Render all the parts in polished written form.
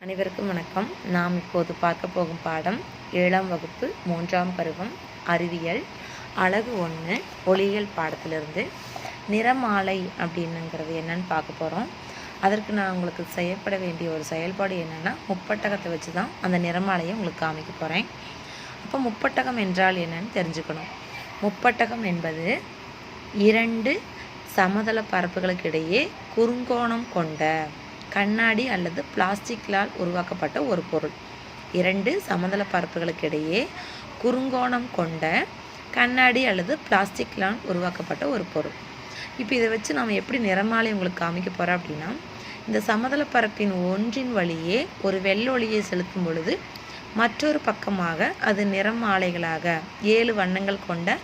அனைவருக்கும் வணக்கம். நாம் இப்போது பார்க்க போகும் பாடம் 7ஆம் வகுப்பு 3ஆம் பருவம் அறிவியல் அலகு 1 ஒளியியல் பாடத்திலிருந்து நிறமாலை அப்படின்னுங்கிறது என்னன்னு பார்க்க போகிறோம். அதற்கு நான் உங்களுக்கு செய்யப்பட வேண்டிய ஒரு செயல்பாடு என்னென்னா, முப்பட்டகத்தை வச்சு தான் அந்த நிறமாலையை உங்களுக்கு காமிக்க போகிறேன். அப்போ முப்பட்டகம் என்றால் என்னன்னு தெரிஞ்சுக்கணும். முப்பட்டகம் என்பது 2 சமதள பரப்புகளுக்கு இடையே குறுங்கோணம் கொண்ட கண்ணாடி அல்லது பிளாஸ்டிக்லால் உருவாக்கப்பட்ட ஒரு பொருள். 2 சமதள பரப்புகளுக்கு இடையே குறுங்கோணம் கொண்ட கண்ணாடி அல்லது பிளாஸ்டிக்லால் உருவாக்கப்பட்ட ஒரு பொருள். இப்போ இதை வச்சு நாம் எப்படி நிறமாலை உங்களுக்கு காமிக்க போகிறோம் அப்படின்னா, இந்த சமதள பரப்பின் ஒன்றின் வழியே ஒரு வெள்ளொளியை செலுத்தும் பொழுது மற்றொரு பக்கமாக அது நிறமாலைகளாக 7 வண்ணங்கள் கொண்ட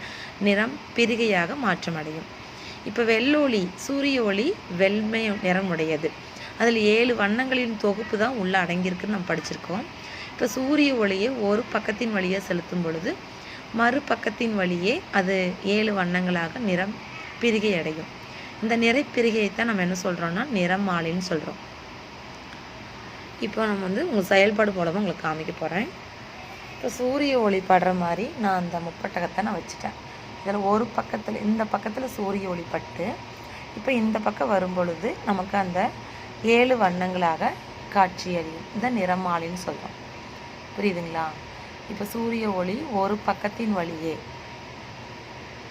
நிறம் பிரிகையாக மாற்றமடையும். இப்போ வெள்ளொளி சூரிய ஒளி வெண்மை நிறமுடையது. அதில் 7 வண்ணங்களின் தொகுப்பு தான் உள்ளே அடங்கியிருக்குன்னு நம்ம படிச்சிருக்கோம். இப்போ சூரிய ஒளியை ஒரு பக்கத்தின் வழியே செலுத்தும் பொழுது மறுபக்கத்தின் வழியே அது 7 வண்ணங்களாக நிறம் பிரிகை அடையும். இந்த நிறப்பிரிகையைத்தான் நம்ம என்ன சொல்கிறோம்னா நிறமாலைன்னு சொல்கிறோம். இப்போ நம்ம உங்கள் செயல்பாடு மூலமாக உங்களுக்கு காமிக்க போகிறேன். இப்போ சூரிய ஒளி படுற மாதிரி நான் அந்த முப்பட்டகத்தை நான் வச்சுட்டேன். இதில் ஒரு பக்கத்தில் இந்த பக்கத்தில் சூரிய ஒளி பட்டு இப்போ இந்த பக்கம் வரும் பொழுது நமக்கு அந்த 7 வண்ணங்களாக காட்சியளியும். இந்த நிறமாலைன்னு சொல்கிறோம். புரியுதுங்களா? இப்போ சூரிய ஒளி ஒரு பக்கத்தின் வழியே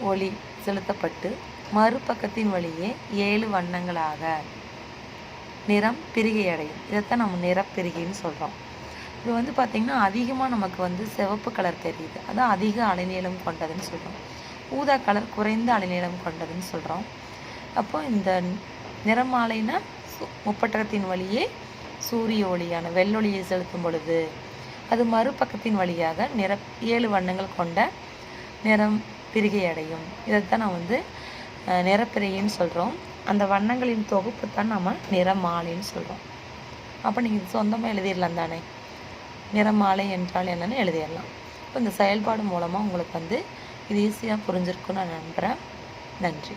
ஒளி செலுத்தப்பட்டு மறுபக்கத்தின் வழியே 7 வண்ணங்களாக நிறம் பிரிகை அடையும். இதைத்தான் நம்ம நிறப்பிரிகைன்னு சொல்கிறோம். இது பார்த்திங்கன்னா அதிகமாக நமக்கு சிவப்பு கலர் தெரியுது. அதான் அதிக அலைநீளம் கொண்டதுன்னு சொல்கிறோம். ஊதா கலர் குறைந்த அலைநீளம் கொண்டதுன்னு சொல்கிறோம். அப்போ இந்த நிறமாலைனா முப்பட்டகத்தின் வழியே சூரிய ஒளியான வெள்ளொளியை செலுத்தும் பொழுது அது மறுபக்கத்தின் வழியாக 7 வண்ணங்கள் கொண்ட நிறம் பிரிகை அடையும். இதைத்தான் நான் நிறப்பிரிகைன்னு சொல்கிறோம். அந்த வண்ணங்களின் தொகுப்பு தான் நம்ம நிறமாலைன்னு சொல்கிறோம். அப்போ நீங்கள் சொந்தமாக எழுதிடலாம் தானே, நிறமாலை என்றால் என்னென்னு எழுதிடலாம். இப்போ இந்த செயல்பாடு மூலமாக உங்களுக்கு இது ஈஸியாக புரிஞ்சிருக்குன்னு நான் நம்புகிறேன். நன்றி.